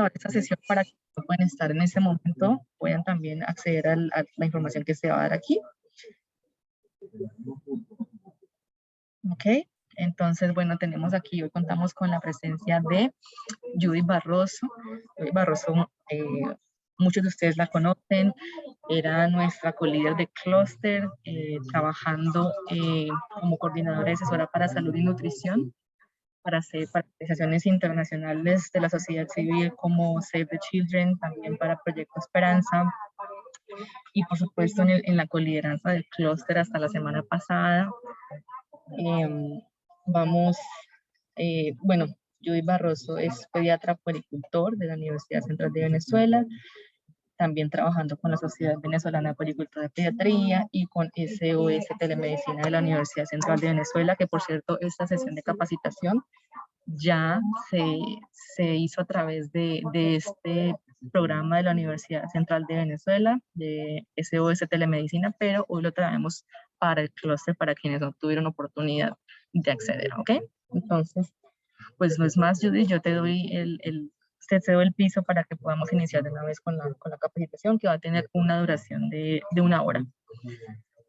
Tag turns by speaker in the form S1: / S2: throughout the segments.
S1: acabar esta sesión para que puedan estar en este momento, puedan también acceder a la información que se va a dar aquí. Ok, entonces, bueno, tenemos aquí, hoy contamos con la presencia de Judith Barroso. Judith Barroso, muchos de ustedes la conocen, era nuestra co-líder de clúster, trabajando como coordinadora y asesora para salud y nutrición, para organizaciones internacionales de la sociedad civil como Save the Children, también para Proyecto Esperanza, y por supuesto en la colideranza del clúster hasta la semana pasada. Bueno, Judith Barroso es pediatra puericultor de la Universidad Central de Venezuela, también trabajando con la Sociedad Venezolana de Puericultura de Pediatría y con SOS Telemedicina de la Universidad Central de Venezuela, que por cierto, esta sesión de capacitación ya se hizo a través de este programa de la Universidad Central de Venezuela, de SOS Telemedicina, pero hoy lo traemos para el clúster para quienes no tuvieron oportunidad de acceder, ¿ok? Entonces, pues no es más, Judy, yo te doy te cedo el piso para que podamos iniciar de una vez con la capacitación, que va a tener una duración de 1 hora.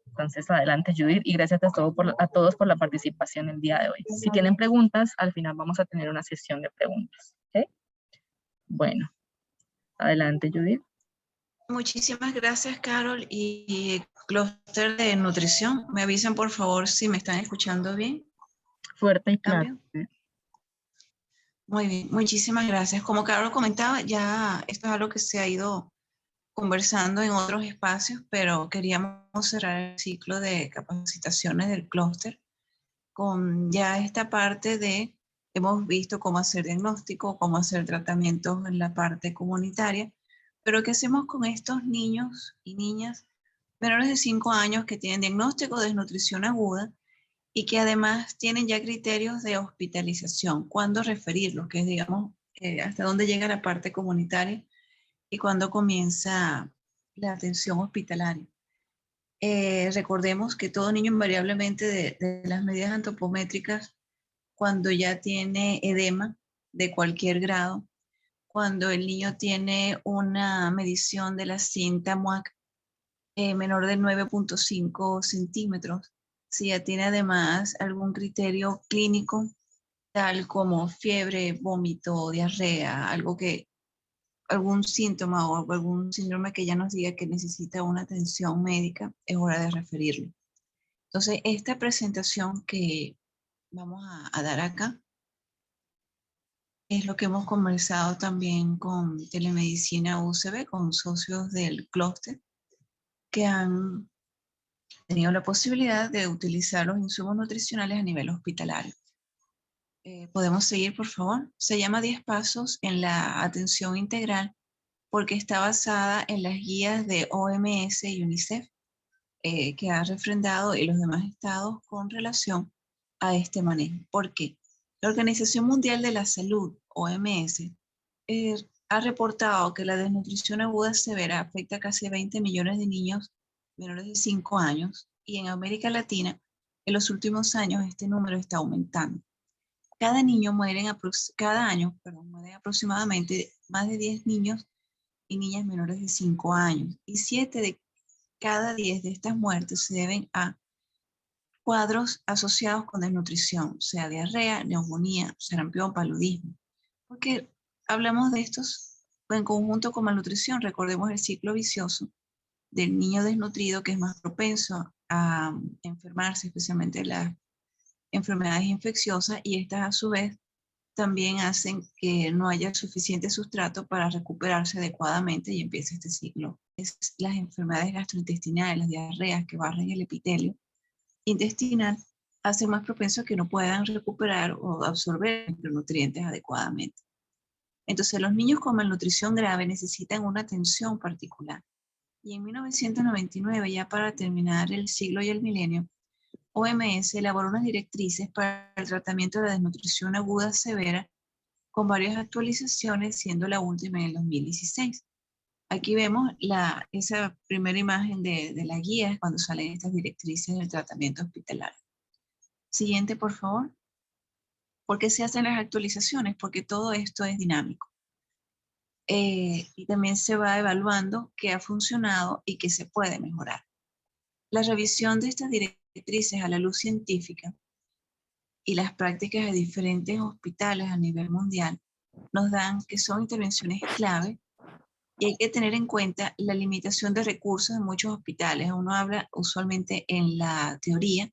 S1: Entonces, adelante, Judith, y gracias a todos por la participación el día de hoy. Si tienen preguntas, al final vamos a tener una sesión de preguntas. ¿Okay? Bueno, adelante, Judith.
S2: Muchísimas gracias, Carol. Y clúster de nutrición, me avisan por favor si me están escuchando bien.
S1: Fuerte y claro.
S2: Muy bien, muchísimas gracias. Como Carol comentaba, ya esto es algo que se ha ido conversando en otros espacios, pero queríamos cerrar el ciclo de capacitaciones del clúster con ya esta parte de, hemos visto cómo hacer diagnóstico, cómo hacer tratamientos en la parte comunitaria, pero ¿qué hacemos con estos niños y niñas menores de 5 años que tienen diagnóstico de desnutrición aguda y que además tienen ya criterios de hospitalización? ¿Cuándo referirlos? Que es, digamos, hasta dónde llega la parte comunitaria y cuándo comienza la atención hospitalaria. Recordemos que todo niño invariablemente de las medidas antropométricas, cuando ya tiene edema de cualquier grado, cuando el niño tiene una medición de la cinta MUAC menor de 9.5 centímetros, si ya tiene además algún criterio clínico, tal como fiebre, vómito, diarrea, algún síntoma o algún síndrome que ya nos diga que necesita una atención médica, es hora de referirlo. Entonces, esta presentación que vamos a dar acá es lo que hemos conversado también con Telemedicina UCB, con socios del clúster, que han tenido la posibilidad de utilizar los insumos nutricionales a nivel hospitalario. ¿Podemos seguir, por favor? Se llama 10 pasos en la atención integral porque está basada en las guías de OMS y UNICEF que ha refrendado y los demás estados con relación a este manejo. ¿Por qué? La Organización Mundial de la Salud, OMS, ha reportado que la desnutrición aguda severa afecta a casi 20 millones de niños menores de 5 años y en América Latina en los últimos años este número está aumentando. Cada año mueren aproximadamente más de 10 niños y niñas menores de 5 años y 7 de cada 10 de estas muertes se deben a cuadros asociados con desnutrición, sea diarrea, neumonía, sarampión, paludismo. Porque hablamos de estos en conjunto con malnutrición. Recordemos el ciclo vicioso del niño desnutrido, que es más propenso a enfermarse, especialmente las enfermedades infecciosas, y estas a su vez también hacen que no haya suficiente sustrato para recuperarse adecuadamente y empieza este ciclo. Las enfermedades gastrointestinales, las diarreas que barren el epitelio intestinal, hacen más propenso a que no puedan recuperar o absorber micronutrientes adecuadamente. Entonces, los niños con malnutrición grave necesitan una atención particular. Y en 1999, ya para terminar el siglo y el milenio, OMS elaboró unas directrices para el tratamiento de la desnutrición aguda severa con varias actualizaciones, siendo la última en el 2016. Aquí vemos esa primera imagen de la guía cuando salen estas directrices del tratamiento hospitalario. Siguiente, por favor. ¿Por qué se hacen las actualizaciones? Porque todo esto es dinámico. y también se va evaluando qué ha funcionado y qué se puede mejorar. La revisión de estas directrices a la luz científica y las prácticas de diferentes hospitales a nivel mundial nos dan que son intervenciones clave y hay que tener en cuenta la limitación de recursos en muchos hospitales. Uno habla usualmente en la teoría,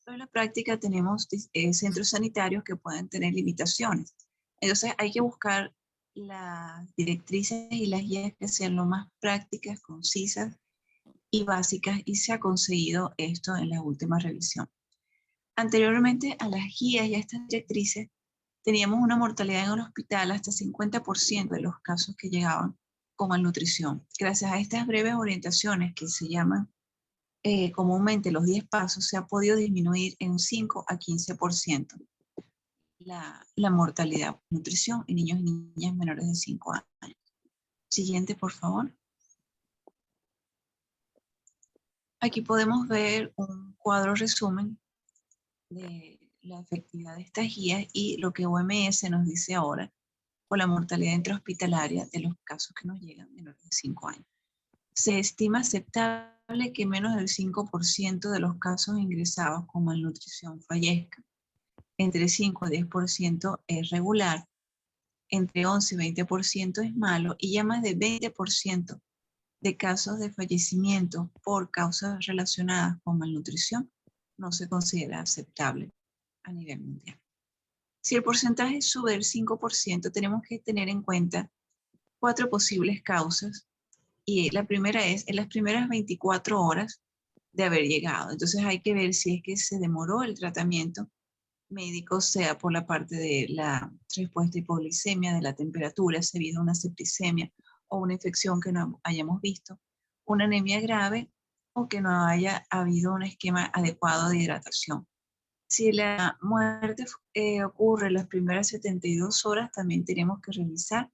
S2: pero en la práctica tenemos centros sanitarios que pueden tener limitaciones. Entonces hay que buscar las directrices y las guías que sean lo más prácticas, concisas y básicas, y se ha conseguido esto en la última revisión. Anteriormente a las guías y a estas directrices, teníamos una mortalidad en el hospital hasta 50% de los casos que llegaban con malnutrición. Gracias a estas breves orientaciones que se llaman comúnmente los 10 pasos, se ha podido disminuir en 5 a 15% la mortalidad por nutrición en niños y niñas menores de 5 años. Siguiente, por favor. Aquí podemos ver un cuadro resumen de la efectividad de estas guías y lo que OMS nos dice ahora por la mortalidad intrahospitalaria de los casos que nos llegan menores de 5 años. Se estima aceptable que menos del 5% de los casos ingresados con malnutrición fallezcan. Entre 5 a 10% es regular, entre 11 y 20% es malo, y ya más de 20% de casos de fallecimiento por causas relacionadas con malnutrición no se considera aceptable a nivel mundial. Si el porcentaje sube del 5%, tenemos que tener en cuenta 4 posibles causas, y la primera es en las primeras 24 horas de haber llegado. Entonces hay que ver si es que se demoró el tratamiento médico, sea por la parte de la respuesta hipoglicemia, de la temperatura, si ha habido una septicemia o una infección que no hayamos visto, una anemia grave o que no haya habido un esquema adecuado de hidratación. Si la muerte ocurre en las primeras 72 horas, también tenemos que revisar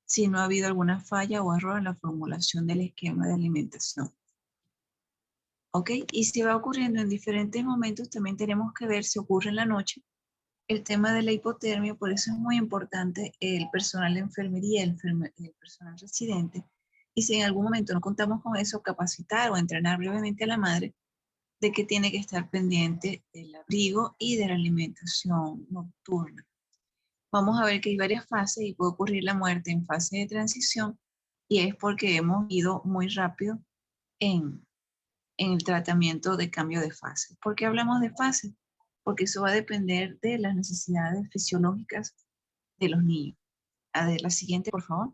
S2: si no ha habido alguna falla o error en la formulación del esquema de alimentación. ¿Ok? Y si va ocurriendo en diferentes momentos, también tenemos que ver si ocurre en la noche el tema de la hipotermia. Por eso es muy importante el personal de enfermería, el personal residente. Y si en algún momento no contamos con eso, capacitar o entrenar brevemente a la madre de que tiene que estar pendiente del abrigo y de la alimentación nocturna. Vamos a ver que hay varias fases y puede ocurrir la muerte en fase de transición, y es porque hemos ido muy rápido en el tratamiento de cambio de fase. ¿Por qué hablamos de fase? Porque eso va a depender de las necesidades fisiológicas de los niños. A ver, la siguiente, por favor.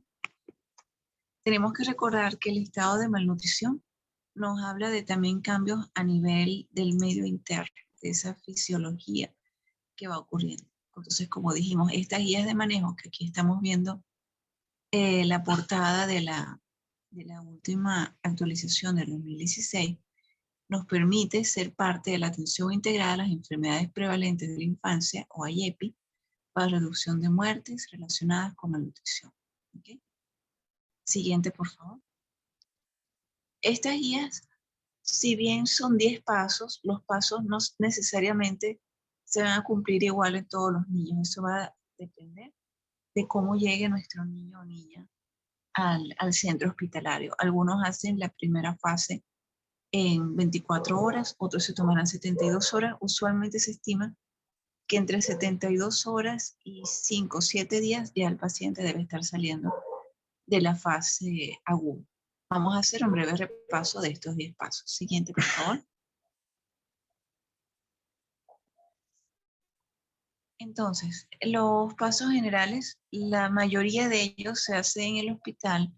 S2: Tenemos que recordar que el estado de malnutrición nos habla de también cambios a nivel del medio interno, de esa fisiología que va ocurriendo. Entonces, como dijimos, estas guías de manejo que aquí estamos viendo, la portada de la última actualización del 2016, nos permite ser parte de la atención integral a las enfermedades prevalentes de la infancia, o IEPI, para reducción de muertes relacionadas con malnutrición. ¿Okay? Siguiente, por favor. Estas guías, si bien son 10 pasos, los pasos no necesariamente se van a cumplir igual en todos los niños. Eso va a depender de cómo llegue nuestro niño o niña al centro hospitalario. Algunos hacen la primera fase en 24 horas, otros se tomarán 72 horas. Usualmente se estima que entre 72 horas y 5 o 7 días ya el paciente debe estar saliendo de la fase aguda. Vamos a hacer un breve repaso de estos 10 pasos. Siguiente, por favor. Entonces, los pasos generales, la mayoría de ellos se hacen en el hospital,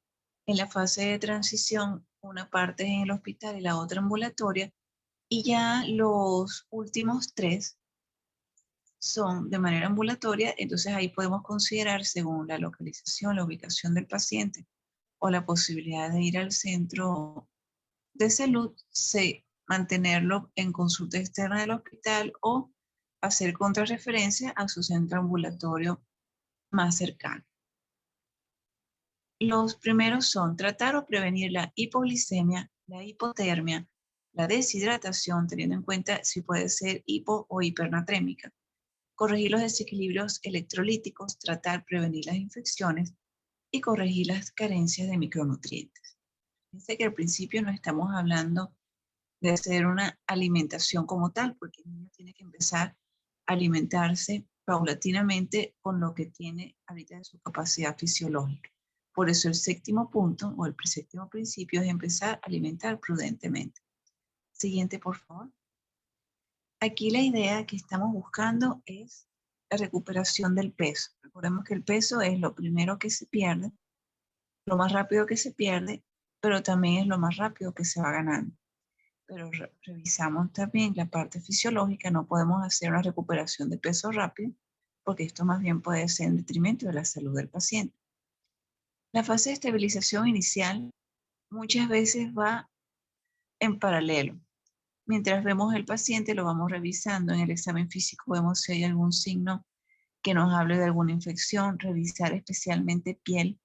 S2: en la fase de transición, una parte en el hospital y la otra ambulatoria, y ya los últimos 3 son de manera ambulatoria. Entonces ahí podemos considerar, según la localización, la ubicación del paciente o la posibilidad de ir al centro de salud, mantenerlo en consulta externa del hospital o hacer contrarreferencia a su centro ambulatorio más cercano. Los primeros son tratar o prevenir la hipoglicemia, la hipotermia, la deshidratación, teniendo en cuenta si puede ser hipo o hipernatrémica, corregir los desequilibrios electrolíticos, tratar, prevenir las infecciones, y corregir las carencias de micronutrientes. Fíjense que al principio no estamos hablando de hacer una alimentación como tal, porque el niño tiene que empezar a alimentarse paulatinamente con lo que tiene ahorita de su capacidad fisiológica. Por eso el séptimo punto o el séptimo principio es empezar a alimentar prudentemente. Siguiente, por favor. Aquí la idea que estamos buscando es la recuperación del peso. Recordemos que el peso es lo primero que se pierde, lo más rápido que se pierde, pero también es lo más rápido que se va ganando. Pero revisamos también la parte fisiológica, no podemos hacer una recuperación de peso rápido, porque esto más bien puede ser en detrimento de la salud del paciente. La fase de estabilización inicial muchas veces va en paralelo. Mientras vemos el paciente, lo vamos revisando. En el examen físico vemos si hay algún signo que nos hable de alguna infección, revisar especialmente piel,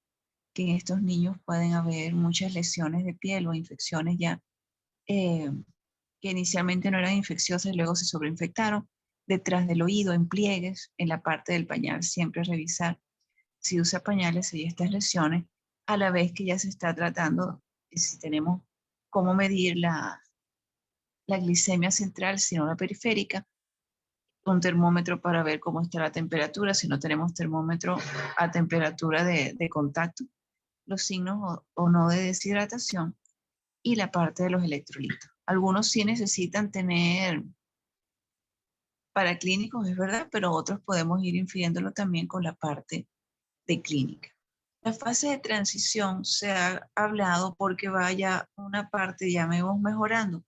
S2: que en estos niños pueden haber muchas lesiones de piel o infecciones ya que inicialmente no eran infecciosas y luego se sobreinfectaron, detrás del oído, en pliegues, en la parte del pañal, siempre revisar si usa pañales y estas lesiones, a la vez que ya se está tratando, si tenemos cómo medir la glicemia central, si no la periférica, un termómetro para ver cómo está la temperatura, si no tenemos termómetro a temperatura de contacto, los signos o no de deshidratación y la parte de los electrolitos. Algunos sí necesitan tener paraclínicos, es verdad, pero otros podemos ir infiriéndolo también con la parte de clínica. La fase de transición se ha hablado porque vaya una parte, ya vamos mejorando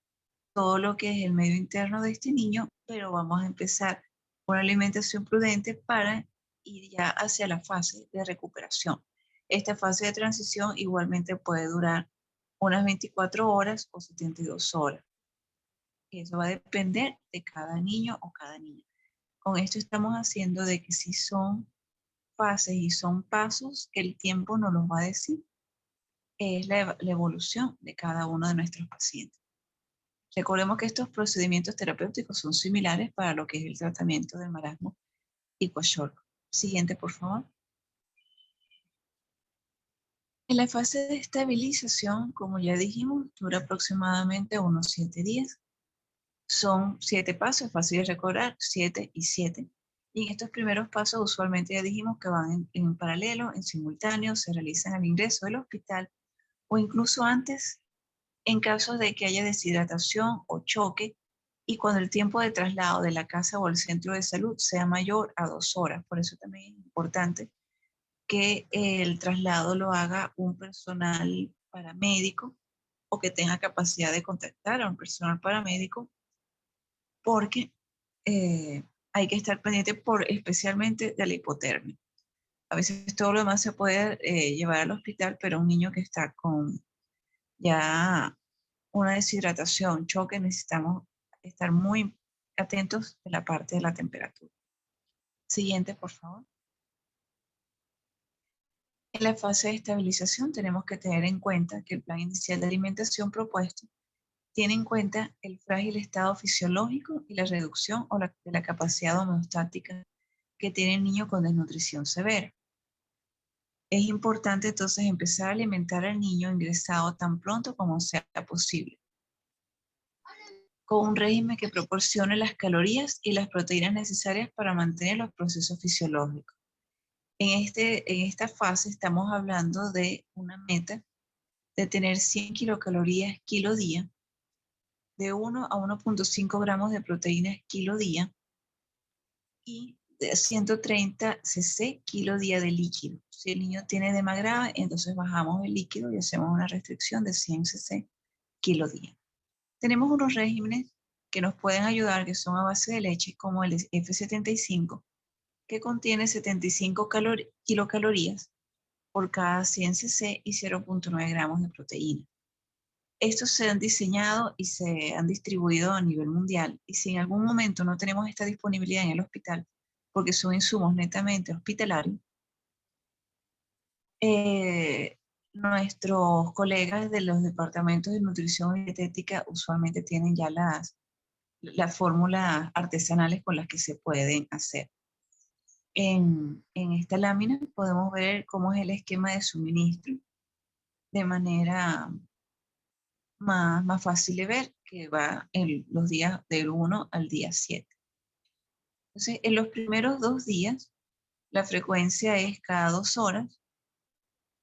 S2: todo lo que es el medio interno de este niño, pero vamos a empezar con una alimentación prudente para ir ya hacia la fase de recuperación. Esta fase de transición igualmente puede durar unas 24 horas o 72 horas. Eso va a depender de cada niño o cada niña. Con esto estamos haciendo de que si son fases y son pasos, el tiempo nos los va a decir, es la evolución de cada uno de nuestros pacientes. Recordemos que estos procedimientos terapéuticos son similares para lo que es el tratamiento del marasmo y kwashiorkor. Siguiente, por favor. En la fase de estabilización, como ya dijimos, dura aproximadamente unos 7 días. Son 7 pasos, es fácil de recordar, 7 y 7. Y en estos primeros pasos usualmente ya dijimos que van en paralelo, en simultáneo, se realizan al ingreso del hospital o incluso antes en caso de que haya deshidratación o choque y cuando el tiempo de traslado de la casa o el centro de salud sea mayor a 2 horas. Por eso también es importante que el traslado lo haga un personal paramédico o que tenga capacidad de contactar a un personal paramédico porque hay que estar pendiente especialmente de la hipotermia. A veces todo lo demás se puede llevar al hospital, pero un niño que está con ya una deshidratación, choque, necesitamos estar muy atentos de la parte de la temperatura. Siguiente, por favor. En la fase de estabilización tenemos que tener en cuenta que el plan inicial de alimentación propuesto tiene en cuenta el frágil estado fisiológico y la reducción de la capacidad homeostática que tiene el niño con desnutrición severa. Es importante entonces empezar a alimentar al niño ingresado tan pronto como sea posible, con un régimen que proporcione las calorías y las proteínas necesarias para mantener los procesos fisiológicos. En esta fase estamos hablando de una meta de tener 100 kilocalorías kilo día, de 1 a 1.5 gramos de proteínas kilo día y de 130 cc kilo día de líquido. Si el niño tiene edema grave, entonces bajamos el líquido y hacemos una restricción de 100 cc kilo día. Tenemos unos regímenes que nos pueden ayudar, que son a base de leche, como el F75, que contiene 75 kilocalorías por cada 100 cc y 0.9 gramos de proteína. Estos se han diseñado y se han distribuido a nivel mundial, y si en algún momento no tenemos esta disponibilidad en el hospital, porque son insumos netamente hospitalarios, nuestros colegas de los departamentos de nutrición y dietética usualmente tienen ya las fórmulas artesanales con las que se pueden hacer. En esta lámina podemos ver cómo es el esquema de suministro de manera más fácil de ver, que va en los días del 1 al día 7. Entonces, en los primeros 2 días, la frecuencia es cada 2 horas.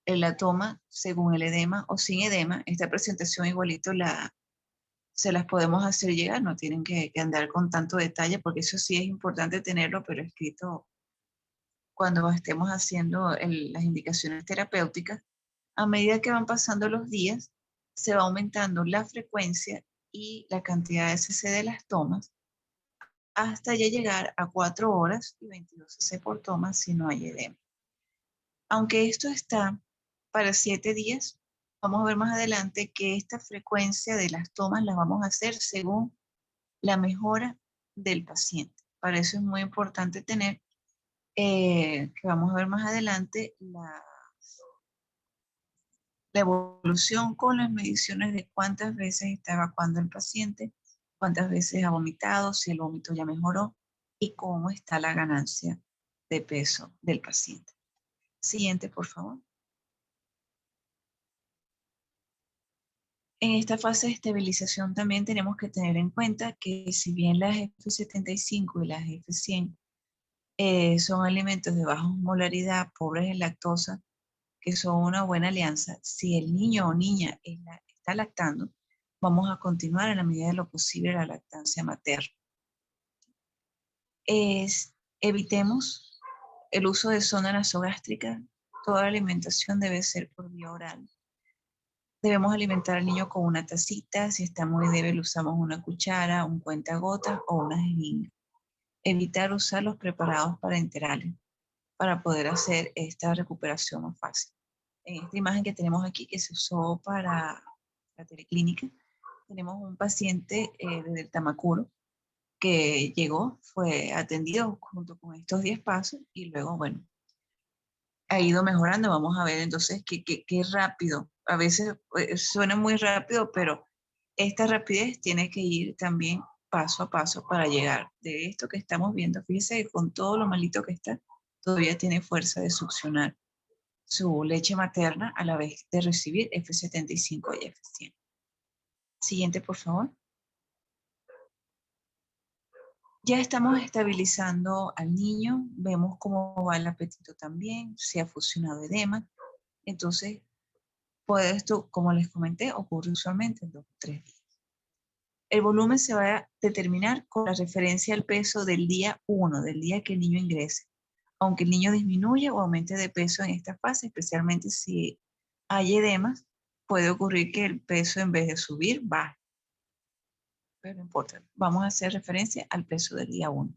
S2: En la toma, según el edema o sin edema, esta presentación igualito se las podemos hacer llegar, no tienen que andar con tanto detalle, porque eso sí es importante tenerlo, pero escrito cuando estemos haciendo las indicaciones terapéuticas. A medida que van pasando los días, se va aumentando la frecuencia y la cantidad de cc de las tomas hasta ya llegar a 4 horas y 22 cc por toma si no hay edema. Aunque esto está para 7 días, vamos a ver más adelante que esta frecuencia de las tomas las vamos a hacer según la mejora del paciente. Para eso es muy importante tener, que vamos a ver más adelante, la evolución con las mediciones de cuántas veces está evacuando el paciente, cuántas veces ha vomitado, si el vómito ya mejoró y cómo está la ganancia de peso del paciente. Siguiente, por favor. En esta fase de estabilización también tenemos que tener en cuenta que si bien las F75 y las F100 son alimentos de baja molaridad, pobres en lactosa, que son una buena alianza, si el niño o niña está lactando, vamos a continuar en la medida de lo posible la lactancia materna. Evitemos el uso de sonda nasogástrica. Toda la alimentación debe ser por vía oral. Debemos alimentar al niño con una tacita. Si está muy débil, usamos una cuchara, un cuentagotas o una jeringa. Evitar usar los preparados parenterales para poder hacer esta recuperación más fácil. En esta imagen que tenemos aquí, que se usó para la teleclínica, tenemos un paciente desde el Tamacuro que llegó, fue atendido junto con estos 10 pasos y luego, bueno, ha ido mejorando. Vamos a ver entonces qué rápido. A veces suena muy rápido, pero esta rapidez tiene que ir también paso a paso para llegar. De esto que estamos viendo, fíjese que con todo lo malito que está, todavía tiene fuerza de succionar su leche materna a la vez de recibir F75 y F100. Siguiente, por favor. Ya estamos estabilizando al niño, vemos cómo va el apetito también, se ha fusionado edema. Entonces, puede esto, como les comenté, ocurre usualmente en 2 o 3 días. El volumen se va a determinar con la referencia al peso del día 1, del día que el niño ingrese. Aunque el niño disminuya o aumente de peso en esta fase, especialmente si hay edemas, puede ocurrir que el peso en vez de subir, baje. Pero no importa, vamos a hacer referencia al peso del día 1.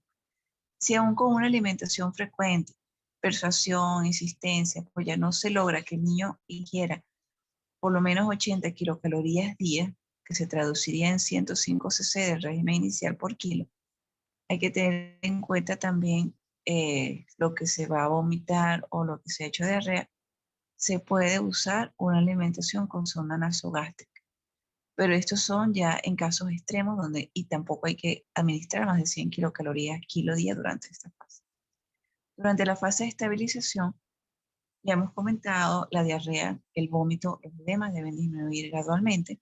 S2: Si aún con una alimentación frecuente, persuasión, insistencia, pues ya no se logra que el niño ingiera por lo menos 80 kilocalorías día, que se traduciría en 105 cc del régimen inicial por kilo, hay que tener en cuenta también lo que se va a vomitar o lo que se ha hecho diarrea. Se puede usar una alimentación con sonda nasogástrica, pero estos son ya en casos extremos donde, y tampoco hay que administrar más de 100 kilocalorías kilo día durante esta fase. Durante la fase de estabilización, ya hemos comentado, la diarrea, el vómito, los edemas deben disminuir gradualmente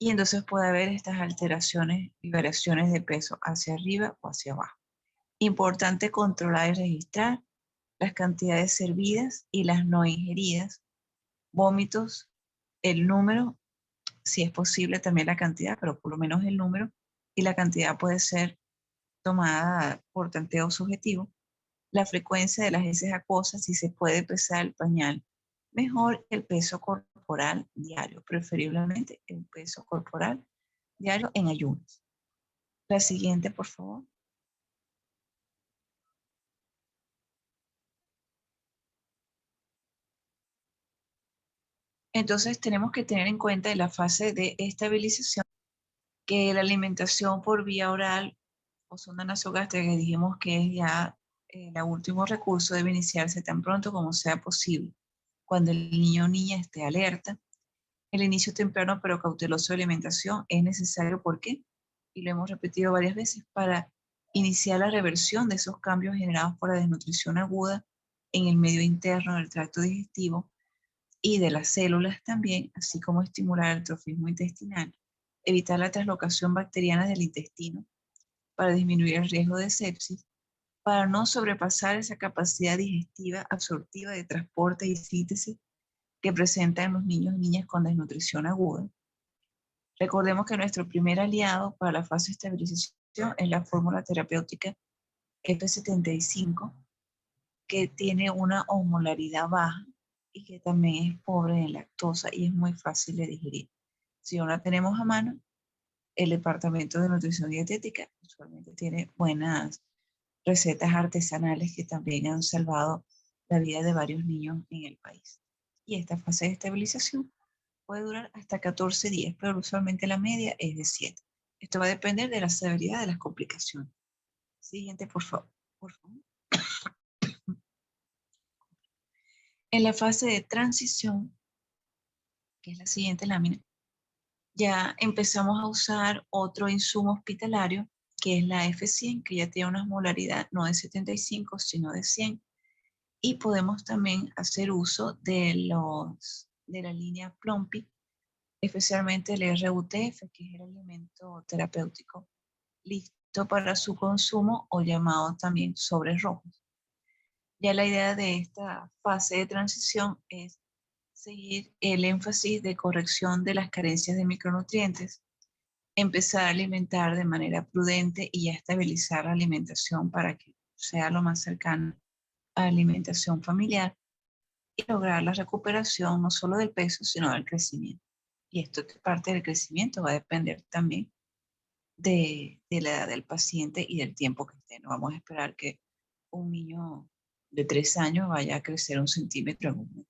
S2: y entonces puede haber estas alteraciones y variaciones de peso hacia arriba o hacia abajo. Importante controlar y registrar las cantidades servidas y las no ingeridas, vómitos, el número, si es posible también la cantidad, pero por lo menos el número, y la cantidad puede ser tomada por tanteo subjetivo, la frecuencia de las heces acuosas, si se puede pesar el pañal, mejor el peso corporal diario, preferiblemente el peso corporal diario en ayunas. La siguiente, por favor. Entonces tenemos que tener en cuenta en la fase de estabilización que la alimentación por vía oral o sonda nasogástrica, que dijimos que es ya el último recurso, debe iniciarse tan pronto como sea posible, cuando el niño o niña esté alerta. El inicio temprano pero cauteloso de alimentación es necesario, ¿por qué? Y lo hemos repetido varias veces, para iniciar la reversión de esos cambios generados por la desnutrición aguda en el medio interno del tracto digestivo y de las células también, así como estimular el trofismo intestinal, evitar la translocación bacteriana del intestino para disminuir el riesgo de sepsis, para no sobrepasar esa capacidad digestiva, absortiva de transporte y síntesis que presentan los niños y niñas con desnutrición aguda. Recordemos que nuestro primer aliado para la fase de estabilización es la fórmula terapéutica F75, que tiene una osmolaridad baja y que también es pobre en lactosa y es muy fácil de digerir. Si no la tenemos a mano, el Departamento de Nutrición Dietética usualmente tiene buenas recetas artesanales que también han salvado la vida de varios niños en el país. Y esta fase de estabilización puede durar hasta 14 días, pero usualmente la media es de 7. Esto va a depender de la severidad de las complicaciones. Siguiente, por favor. En la fase de transición, que es la siguiente lámina, ya empezamos a usar otro insumo hospitalario, que es la F100, que ya tiene una osmolaridad no de 75, sino de 100. Y podemos también hacer uso de la línea Plompi, especialmente el RUTF, que es el alimento terapéutico listo para su consumo o llamado también sobres rojos. Ya la idea de esta fase de transición es seguir el énfasis de corrección de las carencias de micronutrientes, empezar a alimentar de manera prudente y a estabilizar la alimentación para que sea lo más cercano a la alimentación familiar y lograr la recuperación no solo del peso, sino del crecimiento. Y esto que parte del crecimiento va a depender también de la edad del paciente y del tiempo que esté. No vamos a esperar que un niño de 3 años vaya a crecer 1 centímetro en un mes.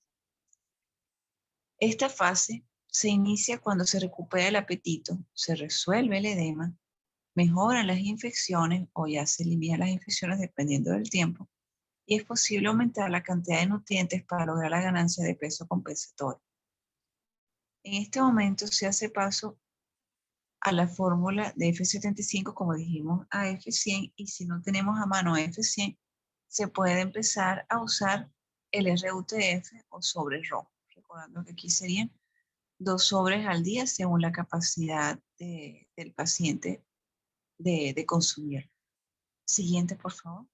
S2: Esta fase se inicia cuando se recupera el apetito, se resuelve el edema, mejoran las infecciones o ya se eliminan las infecciones dependiendo del tiempo y es posible aumentar la cantidad de nutrientes para lograr la ganancia de peso compensatorio. En este momento se hace paso a la fórmula de F75, como dijimos, a F100, y si no tenemos a mano F100, se puede empezar a usar el RUTF o sobres rojos, recordando que aquí serían 2 sobres al día según la capacidad del paciente de consumir. Siguiente, por favor.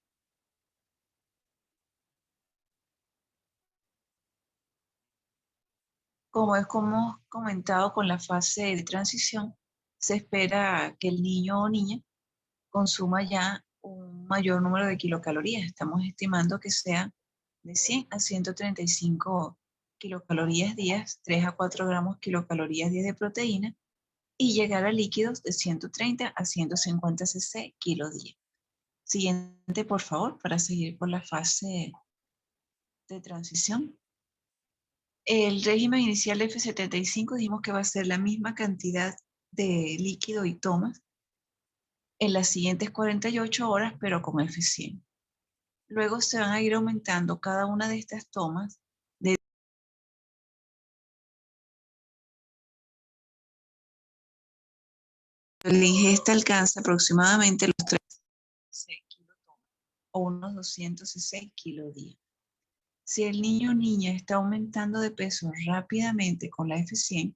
S2: Como hemos comentado con la fase de transición, se espera que el niño o niña consuma ya un mayor número de kilocalorías. Estamos estimando que sea de 100 a 135 kilocalorías días, 3 a 4 gramos kilocalorías días de proteína y llegar a líquidos de 130 a 150 cc kilo día. Siguiente, por favor, para seguir con la fase de transición. El régimen inicial de F75 dijimos que va a ser la misma cantidad de líquido y tomas en las siguientes 48 horas, pero con F100. Luego se van a ir aumentando cada una de estas tomas de la ingesta alcanza aproximadamente los 36 kilotomas o unos 206 kilos día. Si el niño o niña está aumentando de peso rápidamente con la F100,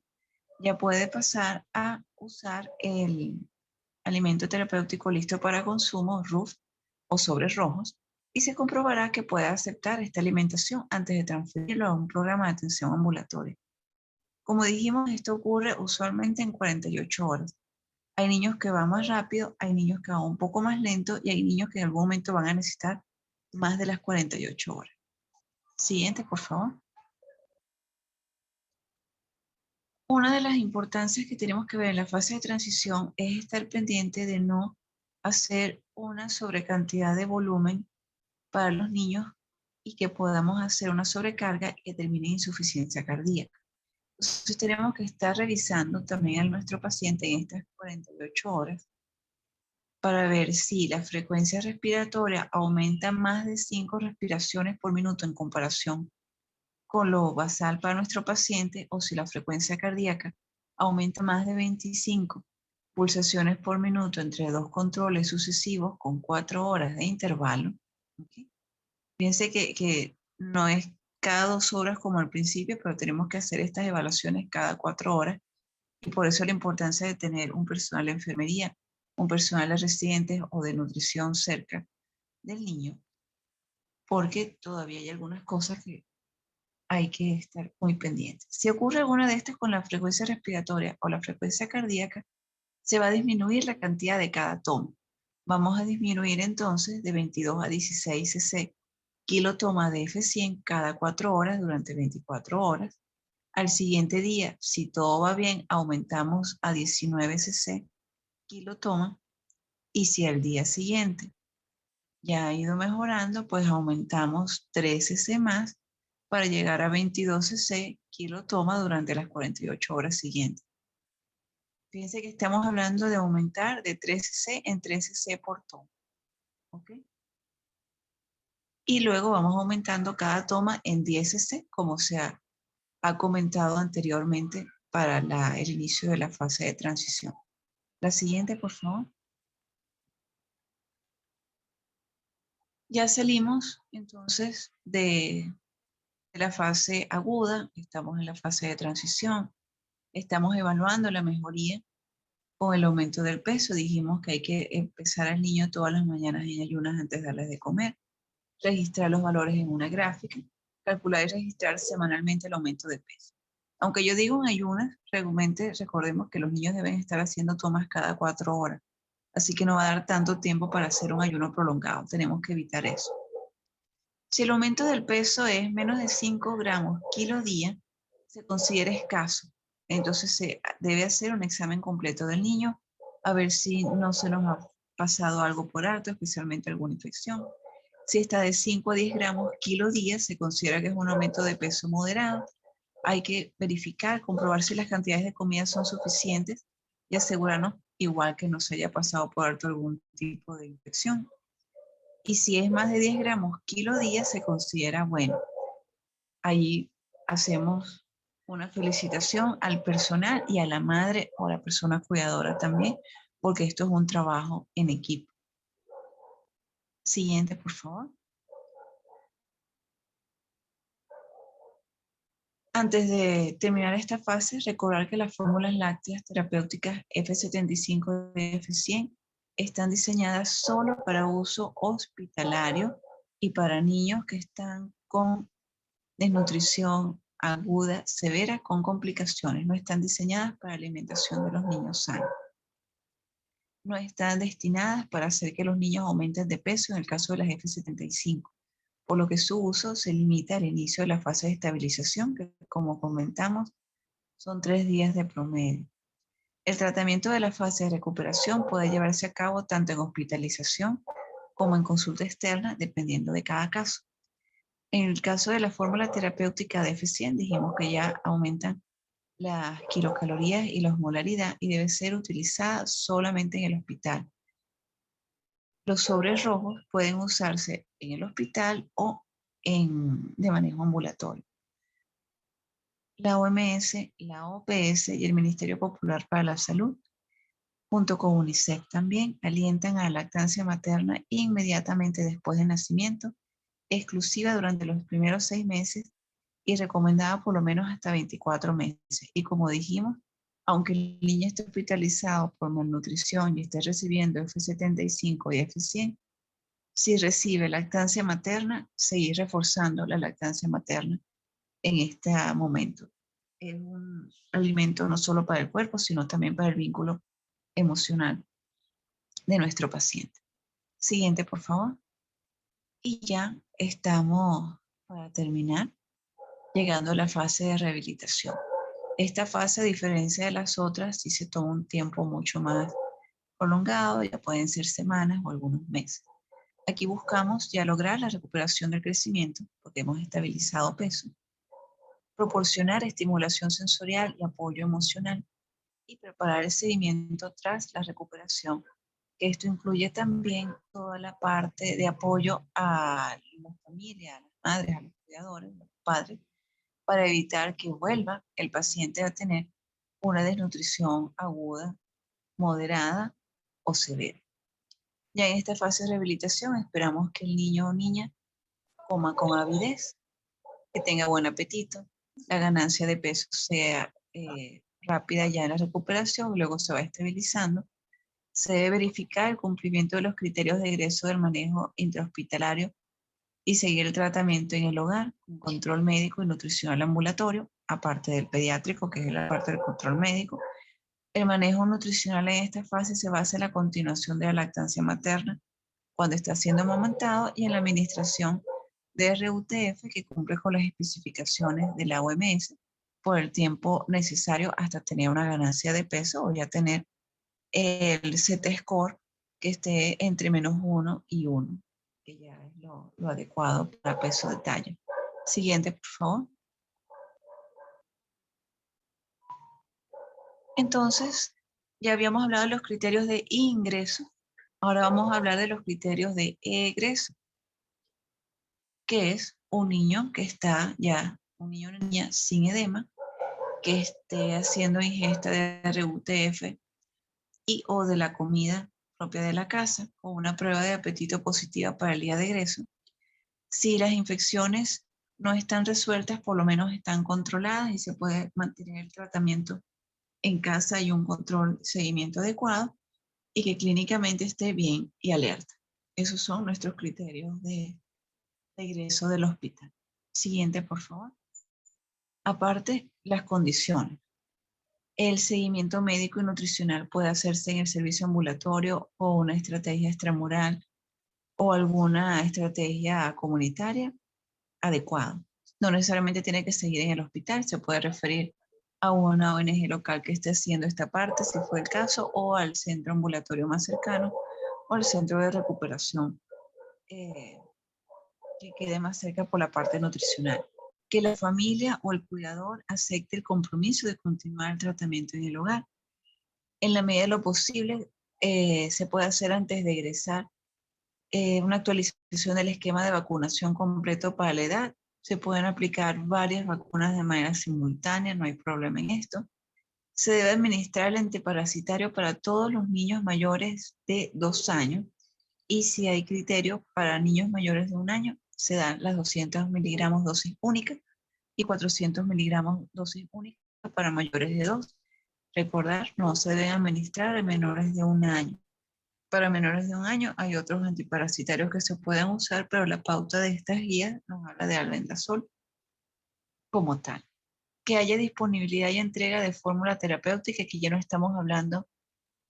S2: ya puede pasar a usar el alimento terapéutico listo para consumo, RUF o sobres rojos, y se comprobará que puede aceptar esta alimentación antes de transferirlo a un programa de atención ambulatoria. Como dijimos, esto ocurre usualmente en 48 horas. Hay niños que van más rápido, hay niños que van un poco más lento y hay niños que en algún momento van a necesitar más de las 48 horas. Siguiente, por favor. Una de las importancias que tenemos que ver en la fase de transición es estar pendiente de no hacer una sobrecantidad de volumen para los niños y que podamos hacer una sobrecarga que termine en insuficiencia cardíaca. Entonces tenemos que estar revisando también a nuestro paciente en estas 48 horas para ver si la frecuencia respiratoria aumenta más de 5 respiraciones por minuto en comparación con lo basal para nuestro paciente o si la frecuencia cardíaca aumenta más de 25 pulsaciones por minuto entre 2 controles sucesivos con 4 horas de intervalo. ¿Okay? Piense que no es cada 2 horas como al principio, pero tenemos que hacer estas evaluaciones cada 4 horas y por eso la importancia de tener un personal de enfermería, un personal de residentes o de nutrición cerca del niño, porque todavía hay algunas cosas que hay que estar muy pendientes. Si ocurre alguna de estas con la frecuencia respiratoria o la frecuencia cardíaca, se va a disminuir la cantidad de cada toma. Vamos a disminuir entonces de 22 a 16 cc kilotoma de F100 cada 4 horas durante 24 horas. Al siguiente día, si todo va bien, aumentamos a 19 cc kilotoma. Y si al día siguiente ya ha ido mejorando, pues aumentamos 3 cc más para llegar a 22 cc kilotoma durante las 48 horas siguientes. Fíjense que estamos hablando de aumentar de 3 cc en 3 cc por toma. ¿Ok? Y luego vamos aumentando cada toma en 10 cc, como se ha comentado anteriormente para el inicio de la fase de transición. La siguiente, por favor. Ya salimos entonces de la fase aguda, estamos en la fase de transición, estamos evaluando la mejoría con el aumento del peso. Dijimos que hay que empezar al niño todas las mañanas en ayunas antes de darles de comer, registrar los valores en una gráfica, calcular y registrar semanalmente el aumento de peso. Aunque yo digo en ayunas, realmente recordemos que los niños deben estar haciendo tomas cada 4 horas, así que no va a dar tanto tiempo para hacer un ayuno prolongado, tenemos que evitar eso. Si el aumento del peso es menos de 5 gramos kilo día, se considera escaso. Entonces se debe hacer un examen completo del niño a ver si no se nos ha pasado algo por alto, especialmente alguna infección. Si está de 5 a 10 gramos kilo día, se considera que es un aumento de peso moderado. Hay que verificar, comprobar si las cantidades de comida son suficientes y asegurarnos igual que no se haya pasado por alto algún tipo de infección. Y si es más de 10 gramos kilo día, se considera bueno. Ahí hacemos una felicitación al personal y a la madre o a la persona cuidadora también, porque esto es un trabajo en equipo. Siguiente, por favor. Antes de terminar esta fase, recordar que las fórmulas lácteas terapéuticas F75 y F100 están diseñadas solo para uso hospitalario y para niños que están con desnutrición aguda severa con complicaciones. No están diseñadas para alimentación de los niños sanos. No están destinadas para hacer que los niños aumenten de peso en el caso de las F75, por lo que su uso se limita al inicio de la fase de estabilización, que como comentamos, son 3 días de promedio. El tratamiento de la fase de recuperación puede llevarse a cabo tanto en hospitalización como en consulta externa, dependiendo de cada caso. En el caso de la fórmula terapéutica de F100, dijimos que ya aumentan las kilocalorías y la osmolaridad y debe ser utilizada solamente en el hospital. Los sobres rojos pueden usarse en el hospital o de manejo ambulatorio. La OMS, la OPS y el Ministerio Popular para la Salud, junto con UNICEF también, alientan a la lactancia materna inmediatamente después del nacimiento, exclusiva durante los primeros 6 meses y recomendada por lo menos hasta 24 meses. Y como dijimos, aunque el niño esté hospitalizado por malnutrición y esté recibiendo F75 y F100, si recibe lactancia materna, seguir reforzando la lactancia materna en este momento. Es un alimento no solo para el cuerpo, sino también para el vínculo emocional de nuestro paciente. Siguiente, por favor. Y ya estamos, para terminar, llegando a la fase de rehabilitación. Esta fase, a diferencia de las otras, sí se toma un tiempo mucho más prolongado, ya pueden ser semanas o algunos meses. Aquí buscamos ya lograr la recuperación del crecimiento, porque hemos estabilizado peso, proporcionar estimulación sensorial y apoyo emocional, y preparar el seguimiento tras la recuperación. Esto incluye también toda la parte de apoyo a la familia, a las madres, a los cuidadores, a los padres, para evitar que vuelva el paciente a tener una desnutrición aguda moderada o severa. Ya en esta fase de rehabilitación esperamos que el niño o niña coma con avidez, que tenga buen apetito, la ganancia de peso sea rápida ya en la recuperación, luego se va estabilizando. Se debe verificar el cumplimiento de los criterios de egreso del manejo intrahospitalario y seguir el tratamiento en el hogar, con control médico y nutricional ambulatorio, aparte del pediátrico, que es la parte del control médico. El manejo nutricional en esta fase se basa en la continuación de la lactancia materna cuando está siendo amamantado y en la administración de RUTF que cumple con las especificaciones de la OMS por el tiempo necesario hasta tener una ganancia de peso o ya tener el Z-score que esté entre -1 y 1, que ya es lo adecuado para peso de talla. Siguiente, por favor. Entonces, ya habíamos hablado de los criterios de ingreso. Ahora vamos a hablar de los criterios de egreso, que es un niño que está ya, un niño o una niña sin edema, que esté haciendo ingesta de RUTF y o de la comida propia de la casa, o una prueba de apetito positiva para el día de egreso. Si las infecciones no están resueltas, por lo menos están controladas y se puede mantener el tratamiento en casa y un control, seguimiento adecuado, y que clínicamente esté bien y alerta. Esos son nuestros criterios de egreso del hospital. Siguiente, por favor. Aparte, las condiciones. El seguimiento médico y nutricional puede hacerse en el servicio ambulatorio o una estrategia extramural o alguna estrategia comunitaria adecuada. No necesariamente tiene que seguir en el hospital, se puede referir a una ONG local que esté haciendo esta parte, si fue el caso, o al centro ambulatorio más cercano o al centro de recuperación que quede más cerca por la parte nutricional. Que la familia o el cuidador acepte el compromiso de continuar el tratamiento en el hogar. En la medida de lo posible, se puede hacer antes de egresar una actualización del esquema de vacunación completo para la edad. Se pueden aplicar varias vacunas de manera simultánea, no hay problema en esto. Se debe administrar el antiparasitario para todos los niños mayores de 2 años y si hay criterio para niños mayores de 1 año, se dan las 200 miligramos dosis única y 400 miligramos dosis única para mayores de 2. Recordar, no se deben administrar a menores de 1 año. Para menores de 1 año hay otros antiparasitarios que se pueden usar, pero la pauta de estas guías nos habla de albendazol como tal. Que haya disponibilidad y entrega de fórmula terapéutica, aquí ya no estamos hablando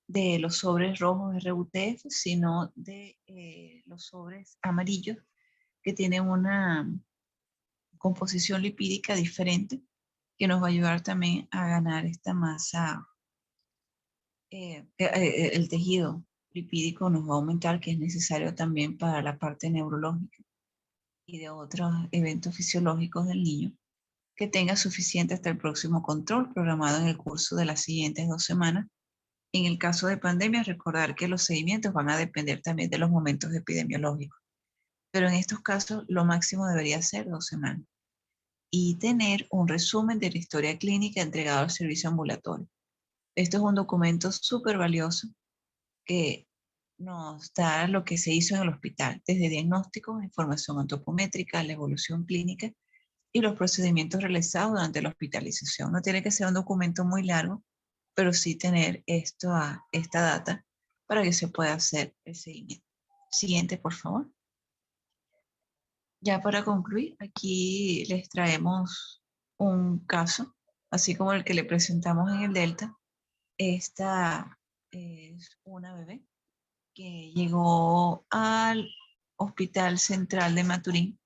S2: de los sobres rojos RUTF, sino de los sobres amarillos que tienen una composición lipídica diferente que nos va a ayudar también a ganar esta masa, el tejido lipídico nos va a aumentar, que es necesario también para la parte neurológica y de otros eventos fisiológicos del niño, que tenga suficiente hasta el próximo control programado en el curso de las siguientes 2 semanas. En el caso de pandemia, recordar que los seguimientos van a depender también de los momentos epidemiológicos, pero en estos casos lo máximo debería ser 2 semanas. Y tener un resumen de la historia clínica entregado al servicio ambulatorio. Esto es un documento súper valioso que nos da lo que se hizo en el hospital, desde diagnósticos, información antropométrica, la evolución clínica y los procedimientos realizados durante la hospitalización. No tiene que ser un documento muy largo, pero sí tener esta data para que se pueda hacer el seguimiento. Siguiente, por favor. Ya para concluir, aquí les traemos un caso, así como el que le presentamos en el Delta. Esta es una bebé que llegó al Hospital Central de Maturín,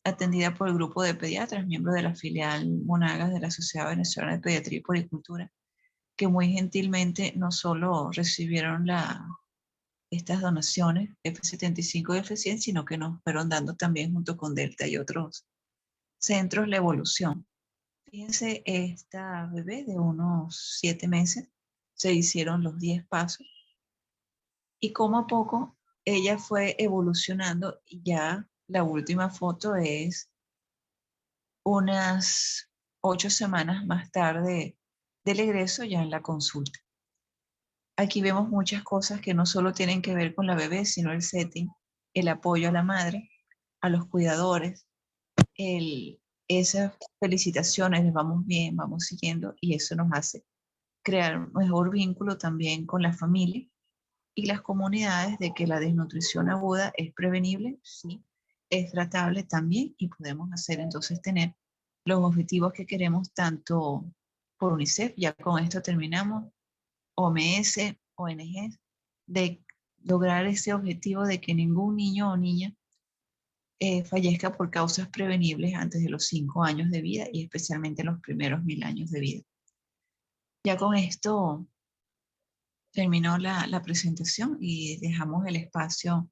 S2: atendida por el grupo de pediatras, miembros de la filial Monagas de la Sociedad Venezolana de Pediatría y Puericultura, que muy gentilmente no solo recibieron estas donaciones F75 y F100, sino que nos fueron dando también junto con Delta y otros centros la evolución. Fíjense, esta bebé de unos 7 meses, se hicieron los 10 pasos y como a poco ella fue evolucionando y ya la última foto es unas 8 semanas más tarde del egreso ya en la consulta. Aquí vemos muchas cosas que no solo tienen que ver con la bebé, sino el setting, el apoyo a la madre, a los cuidadores, esas felicitaciones, les vamos bien, vamos siguiendo, y eso nos hace crear un mejor vínculo también con la familia y las comunidades de que la desnutrición aguda es prevenible, sí, es tratable también, y podemos hacer entonces tener los objetivos que queremos tanto por UNICEF, ya con esto terminamos, OMS, ONG, de lograr ese objetivo de que ningún niño o niña fallezca por causas prevenibles antes de los 5 años de vida y especialmente los primeros 1000 años de vida. Ya con esto terminó la presentación y dejamos el espacio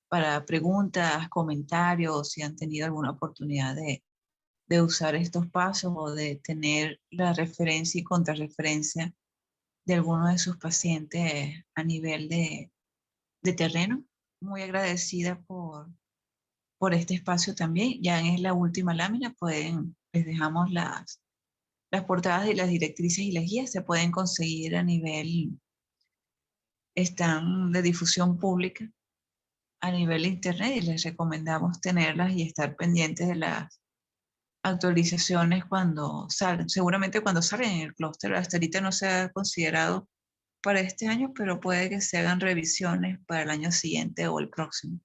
S2: para preguntas, comentarios, si han tenido alguna oportunidad de usar estos pasos o de tener la referencia y contrarreferencia de alguno de sus pacientes a nivel de terreno. Muy agradecida por este espacio también. Ya es la última lámina, les dejamos las portadas y las directrices y las guías, se pueden conseguir a nivel, están de difusión pública a nivel de internet, y les recomendamos tenerlas y estar pendientes de las actualizaciones cuando salen. Seguramente cuando salen en el clúster, hasta ahorita no se ha considerado para este año, pero puede que se hagan revisiones para el año siguiente o el próximo.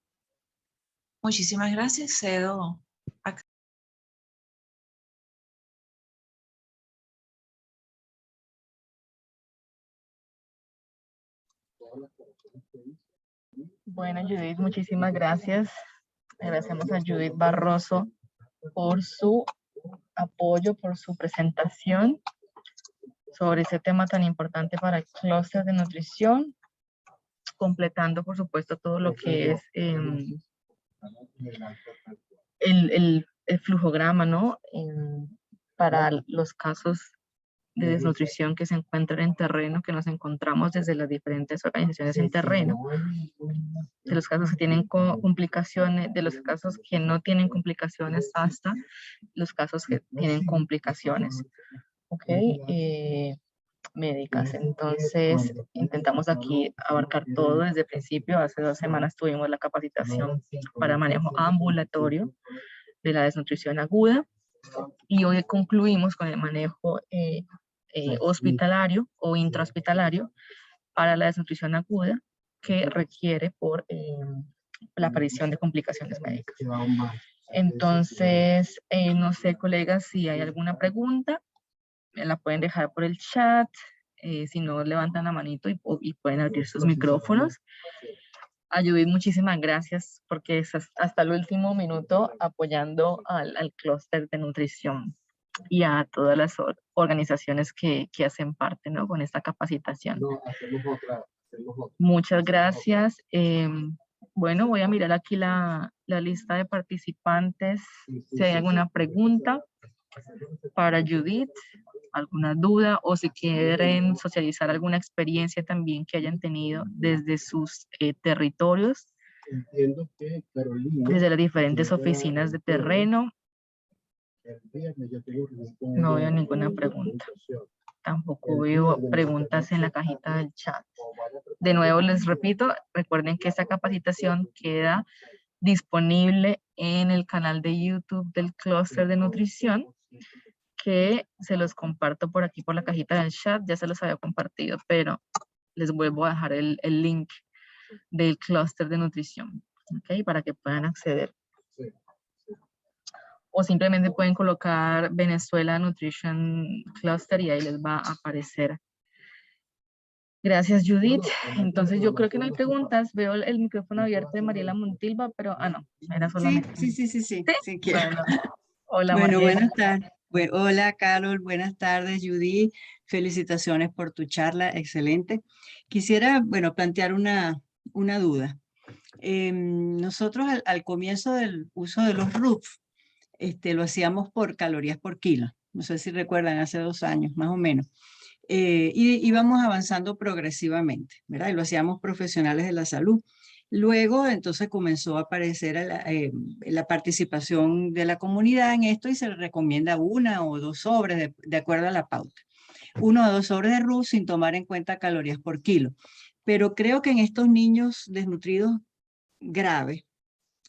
S2: Muchísimas gracias, cedo a...
S1: Bueno, Judith, muchísimas gracias. Agradecemos a Judith Barroso por su apoyo, por su presentación sobre ese tema tan importante para el clúster de nutrición, completando, por supuesto, todo lo que es el flujograma, ¿no? Para los casos de desnutrición que se encuentran en terreno, que nos encontramos desde las diferentes organizaciones en terreno, de los casos que tienen complicaciones, de los casos que no tienen complicaciones hasta los casos que tienen complicaciones, ¿ok? Médicas. Entonces, intentamos aquí abarcar todo desde el principio. Hace 2 semanas tuvimos la capacitación para manejo ambulatorio de la desnutrición aguda, y hoy concluimos con el manejo hospitalario o intrahospitalario para la desnutrición aguda que requiere por la aparición de complicaciones médicas. Entonces, no sé, colegas, si hay alguna pregunta, me la pueden dejar por el chat, si no, levantan la manito y pueden abrir sus micrófonos. A Judith, muchísimas gracias porque es hasta el último minuto apoyando al clúster de nutrición y a todas las organizaciones que hacen parte, ¿no? Con esta capacitación. Muchas gracias. Bueno, voy a mirar aquí la lista de participantes. Si hay alguna pregunta para Judith, alguna duda, o si quieren socializar alguna experiencia también que hayan tenido desde sus territorios, desde las diferentes oficinas de terreno. No veo ninguna pregunta. Tampoco veo preguntas en la cajita del chat. De nuevo les repito, recuerden que esta capacitación queda disponible en el canal de YouTube del clúster de nutrición, que se los comparto por aquí por la cajita del chat. Ya se los había compartido, pero les vuelvo a dejar el link del clúster de nutrición, ¿ok? Para que puedan acceder. O simplemente pueden colocar Venezuela Nutrition Cluster y ahí les va a aparecer. Gracias, Judith. Entonces yo creo que no hay preguntas. Veo el micrófono abierto de Mariela Montilva, pero no, era solamente...
S3: Sí, quiero.
S1: Bueno, hola,
S3: Bueno,
S1: Mariela.
S3: buenas tardes. Hola, Carol. Buenas tardes, Judith. Felicitaciones por tu charla. Excelente. Quisiera, bueno, plantear una duda. Nosotros al comienzo del uso de los RUF, lo hacíamos por calorías por kilo. No sé si recuerdan, hace 2 años, más o menos. Y íbamos avanzando progresivamente, ¿verdad? Y lo hacíamos profesionales de la salud. Luego, entonces, comenzó a aparecer la participación de la comunidad en esto y se le recomienda 1 o 2 sobres de acuerdo a la pauta. 1 a 2 sobres de RUF sin tomar en cuenta calorías por kilo. Pero creo que en estos niños desnutridos graves,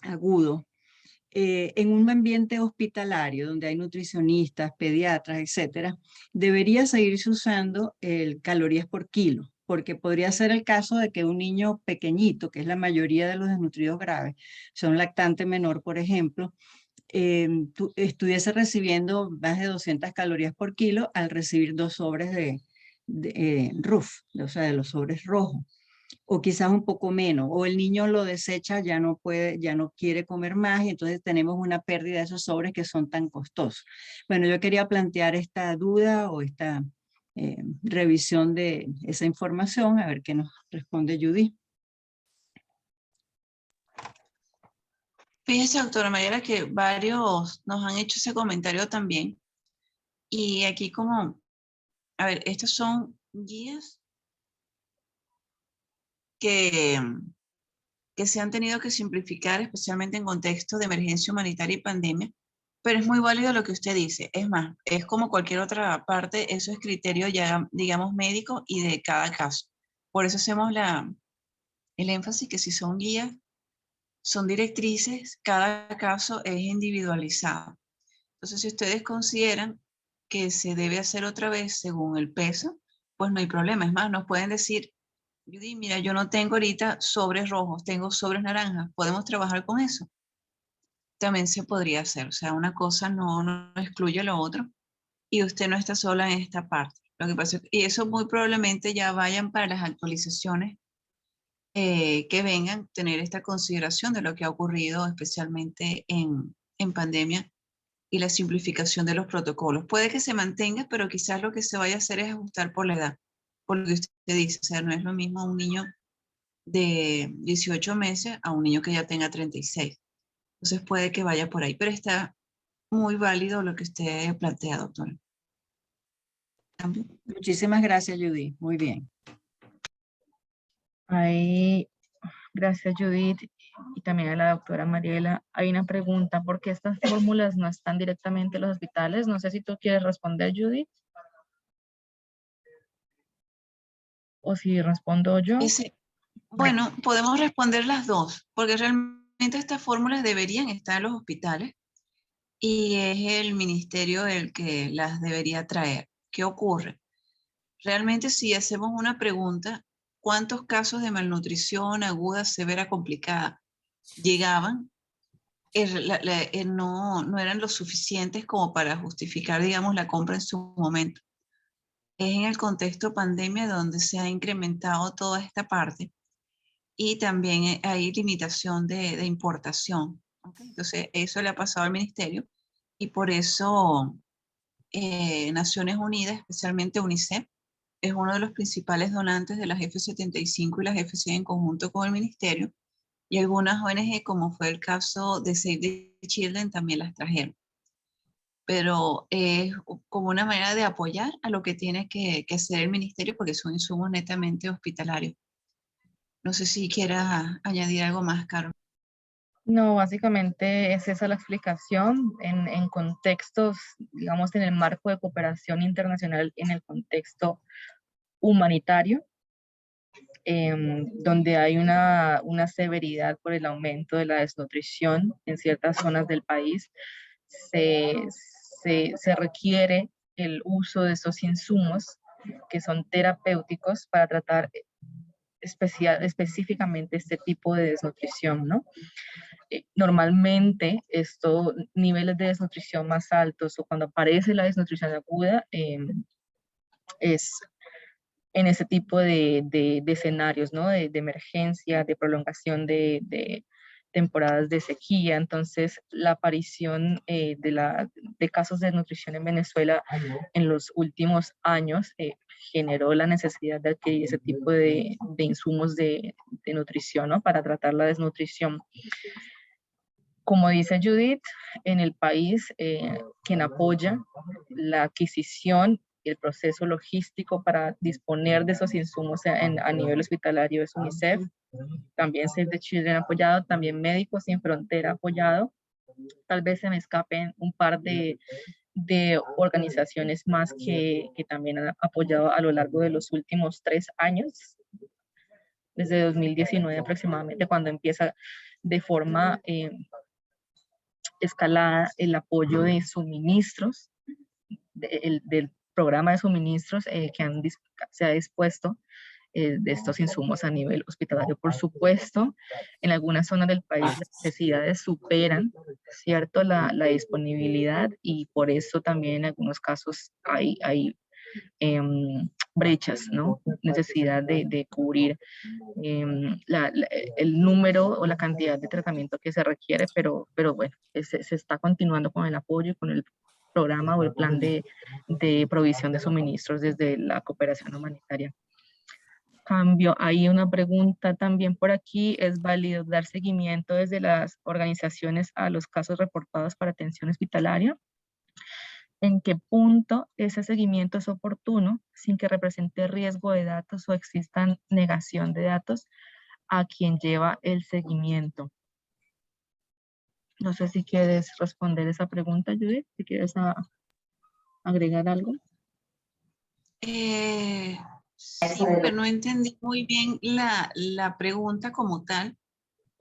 S3: agudos, en un ambiente hospitalario donde hay nutricionistas, pediatras, etcétera, debería seguirse usando el calorías por kilo, porque podría ser el caso de que un niño pequeñito, que es la mayoría de los desnutridos graves, son lactante menor, por ejemplo, estuviese recibiendo más de 200 calorías por kilo al recibir 2 sobres de RUF, o sea, de los sobres rojos, o quizás un poco menos, o el niño lo desecha, ya no puede, ya no quiere comer más, y entonces tenemos una pérdida de esos sobres que son tan costosos. Bueno, yo quería plantear esta duda o esta revisión de esa información, a ver qué nos responde Judy.
S2: Fíjese, doctora Mariela, que varios nos han hecho ese comentario también. Y aquí como, a ver, estos son guías que se han tenido que simplificar, especialmente en contextos de emergencia humanitaria y pandemia, pero es muy válido lo que usted dice. Es más, es como cualquier otra parte, eso es criterio ya, digamos, médico y de cada caso. Por eso hacemos el énfasis que si son guías, son directrices, cada caso es individualizado. Entonces, si ustedes consideran que se debe hacer otra vez según el peso, pues no hay problema. Es más, nos pueden decir, Judy, mira, yo no tengo ahorita sobres rojos, tengo sobres naranjas, ¿podemos trabajar con eso? También se podría hacer, o sea, una cosa no excluye lo otro y usted no está sola en esta parte. Lo que pasa es que, y eso muy probablemente ya vayan para las actualizaciones que vengan, tener esta consideración de lo que ha ocurrido especialmente en pandemia y la simplificación de los protocolos. Puede que se mantenga, pero quizás lo que se vaya a hacer es ajustar por la edad, por lo que usted dice, o sea, no es lo mismo un niño de 18 meses a un niño que ya tenga 36. Entonces puede que vaya por ahí, pero está muy válido lo que usted plantea, doctora. ¿Cambio?
S3: Muchísimas gracias, Judy. Muy bien.
S1: Ahí, gracias Judith y también a la doctora Mariela. Hay una pregunta, ¿por qué estas fórmulas no están directamente en los hospitales? No sé si tú quieres responder, Judith. O si respondo yo.
S2: Bueno, podemos responder las dos, porque realmente estas fórmulas deberían estar en los hospitales y es el ministerio el que las debería traer. ¿Qué ocurre? Realmente si hacemos una pregunta, ¿cuántos casos de malnutrición aguda, severa, complicada llegaban? No eran lo suficientes como para justificar, digamos, la compra en su momento. Es en el contexto pandemia donde se ha incrementado toda esta parte y también hay limitación de importación. ¿Okay? Entonces, eso le ha pasado al ministerio y por eso Naciones Unidas, especialmente UNICEF, es uno de los principales donantes de las F-75 y las F-100 en conjunto con el ministerio, y algunas ONG, como fue el caso de Save the Children, también las trajeron. Pero es como una manera de apoyar a lo que tiene que hacer el ministerio, porque son insumos netamente hospitalarios. No sé si quieras añadir algo más, Carol.
S1: No, básicamente es esa la explicación en contextos, digamos, en el marco de cooperación internacional, en el contexto humanitario, donde hay una severidad por el aumento de la desnutrición en ciertas zonas del país, se requiere el uso de esos insumos que son terapéuticos para tratar específicamente este tipo de desnutrición, ¿no? Normalmente estos niveles de desnutrición más altos o cuando aparece la desnutrición aguda es en ese tipo de escenarios, ¿no? De emergencia, de prolongación de temporadas de sequía. Entonces, la aparición de casos de desnutrición en Venezuela en los últimos años generó la necesidad de adquirir ese tipo de insumos de nutrición, ¿no? Para tratar la desnutrición. Como dice Judith, en el país quien apoya la adquisición y el proceso logístico para disponer de esos insumos a nivel hospitalario es UNICEF, también Save the Children apoyado, también Médicos Sin Frontera apoyado. Tal vez se me escapen un par de de organizaciones más que también han apoyado a lo largo de los últimos 3 años, desde 2019 aproximadamente, cuando empieza de forma escalada el apoyo de suministros, del programa de suministros que se ha dispuesto de estos insumos a nivel hospitalario. Por supuesto, en algunas zonas del país las necesidades superan, ¿cierto?, la disponibilidad, y por eso también en algunos casos hay brechas, ¿no? Necesidad de cubrir el número o la cantidad de tratamiento que se requiere, pero bueno, se está continuando con el apoyo y con el programa o el plan de provisión de suministros desde la cooperación humanitaria. Cambio, hay una pregunta también por aquí: ¿es válido dar seguimiento desde las organizaciones a los casos reportados para atención hospitalaria? ¿En qué punto ese seguimiento es oportuno sin que represente riesgo de datos o exista negación de datos a quien lleva el seguimiento? No sé si quieres responder esa pregunta, Judith, si quieres agregar algo.
S2: Sí, porque no entendí muy bien la pregunta como tal.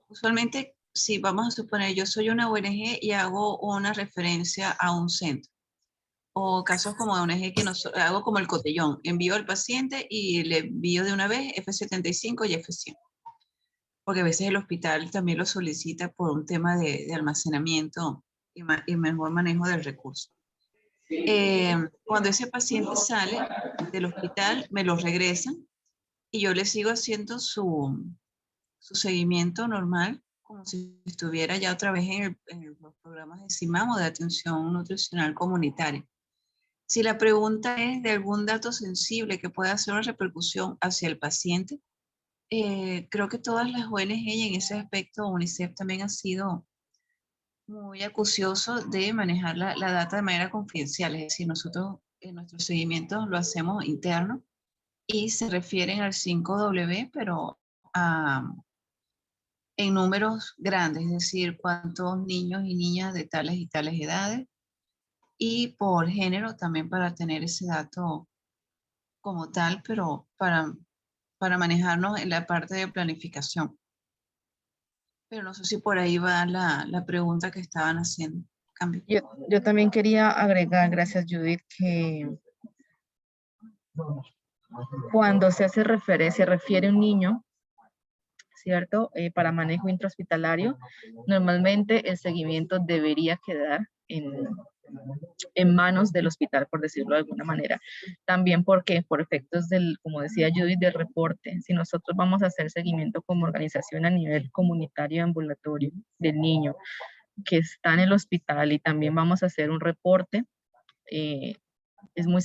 S2: Usualmente, si vamos a suponer, yo soy una ONG y hago una referencia a un centro, o casos como ONG que hago como el cotillón, envío al paciente y le envío de una vez F75 y F100, porque a veces el hospital también lo solicita por un tema de almacenamiento y mejor manejo del recurso. Cuando ese paciente sale del hospital, me lo regresan y yo le sigo haciendo su seguimiento normal, como si estuviera ya otra vez en los programas de CIMAM o de atención nutricional comunitaria. Si la pregunta es de algún dato sensible que pueda hacer una repercusión hacia el paciente, creo que todas las ONG, y en ese aspecto UNICEF también ha sido muy acucioso de manejar la data de manera confidencial. Es decir, nosotros en nuestro seguimiento lo hacemos interno y se refieren al 5W, pero en números grandes, es decir, cuántos niños y niñas de tales y tales edades, y por género también, para tener ese dato como tal, pero para manejarnos en la parte de planificación. Pero no sé si por ahí va la pregunta que estaban haciendo. Cambio.
S1: Yo también quería agregar, gracias Judith, que cuando se hace referencia, se refiere a un niño, ¿cierto? Para manejo intrahospitalario, normalmente el seguimiento debería quedar en manos del hospital, por decirlo de alguna manera. También porque por efectos del, como decía Judith, del reporte, si nosotros vamos a hacer seguimiento como organización a nivel comunitario y ambulatorio del niño que está en el hospital, y también vamos a hacer un reporte, es muy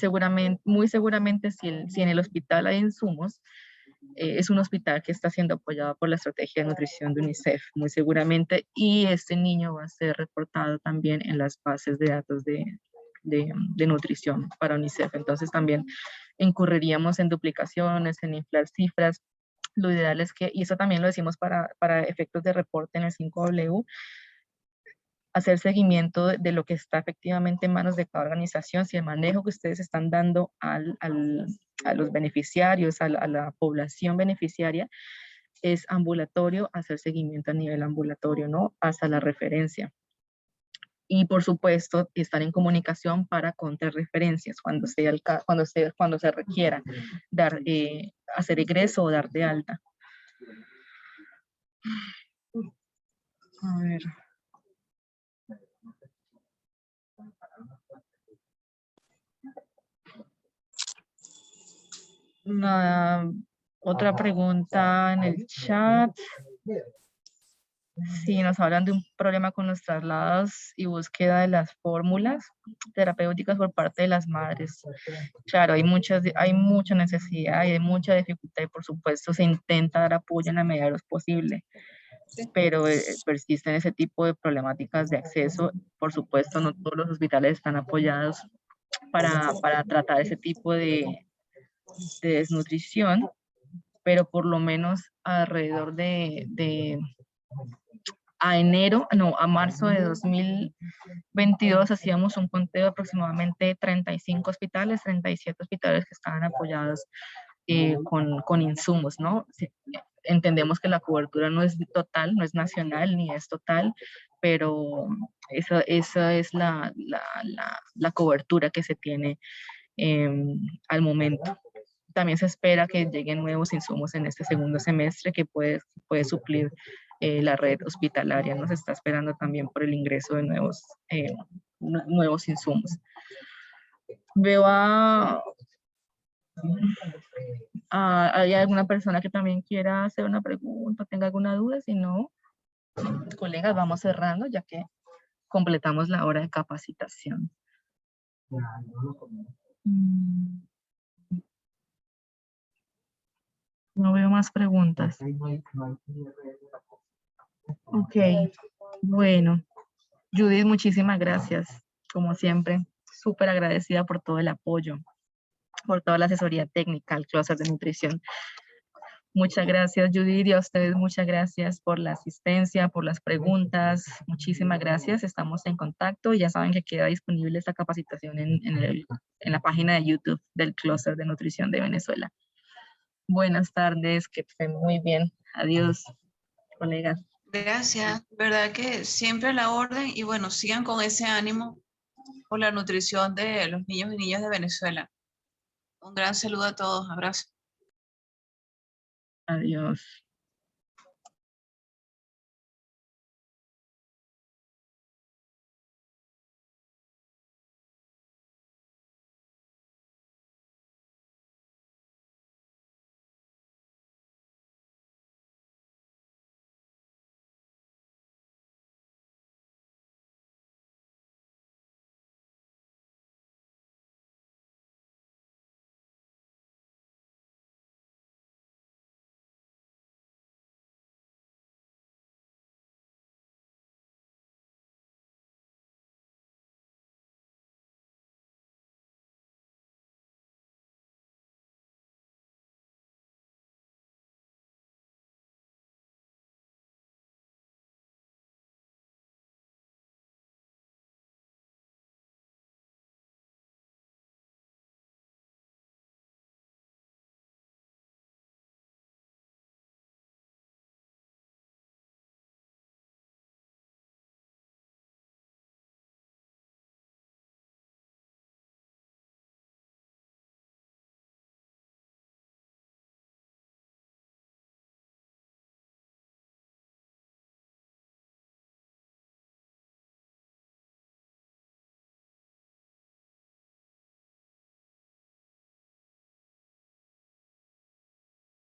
S1: seguramente si en el hospital hay insumos, es un hospital que está siendo apoyado por la estrategia de nutrición de UNICEF, muy seguramente, y este niño va a ser reportado también en las bases de datos de nutrición para UNICEF. Entonces también incurriríamos en duplicaciones, en inflar cifras. Lo ideal es que, y eso también lo decimos para efectos de reporte en el 5W, hacer seguimiento de lo que está efectivamente en manos de cada organización, si el manejo que ustedes están dando a los beneficiarios, a la población beneficiaria, es ambulatorio, hacer seguimiento a nivel ambulatorio, ¿no? Hasta la referencia. Y por supuesto, estar en comunicación para contrarreferencias cuando se requiera hacer egreso o dar de alta. A ver. Otra pregunta en el chat. Sí, nos hablan de un problema con los traslados y búsqueda de las fórmulas terapéuticas por parte de las madres. Claro, hay mucha necesidad y hay mucha dificultad, y por supuesto se intenta dar apoyo en la medida de lo posible, pero persisten ese tipo de problemáticas de acceso. Por supuesto, no todos los hospitales están apoyados para tratar ese tipo de desnutrición, pero por lo menos alrededor a marzo de 2022 hacíamos un conteo de aproximadamente 35 hospitales, 37 hospitales que estaban apoyados con insumos, ¿no? Sí, entendemos que la cobertura no es total, no es nacional ni es total, pero esa es la cobertura que se tiene al momento. También se espera que lleguen nuevos insumos en este segundo semestre que puede suplir la red hospitalaria. Nos está esperando también por el ingreso de nuevos insumos. Veo ¿hay alguna persona que también quiera hacer una pregunta, tenga alguna duda? Si no, colegas, vamos cerrando ya que completamos la hora de capacitación. No veo más preguntas. Ok, bueno. Judith, muchísimas gracias. Como siempre, súper agradecida por todo el apoyo, por toda la asesoría técnica al clúster de nutrición. Muchas gracias, Judith, y a ustedes muchas gracias por la asistencia, por las preguntas. Muchísimas gracias. Estamos en contacto. Ya saben que queda disponible esta capacitación en la página de YouTube del clúster de nutrición de Venezuela. Buenas tardes, que estén muy bien. Adiós, colegas.
S2: Gracias, verdad que siempre a la orden y bueno, sigan con ese ánimo por la nutrición de los niños y niñas de Venezuela. Un gran saludo a todos, abrazo.
S1: Adiós.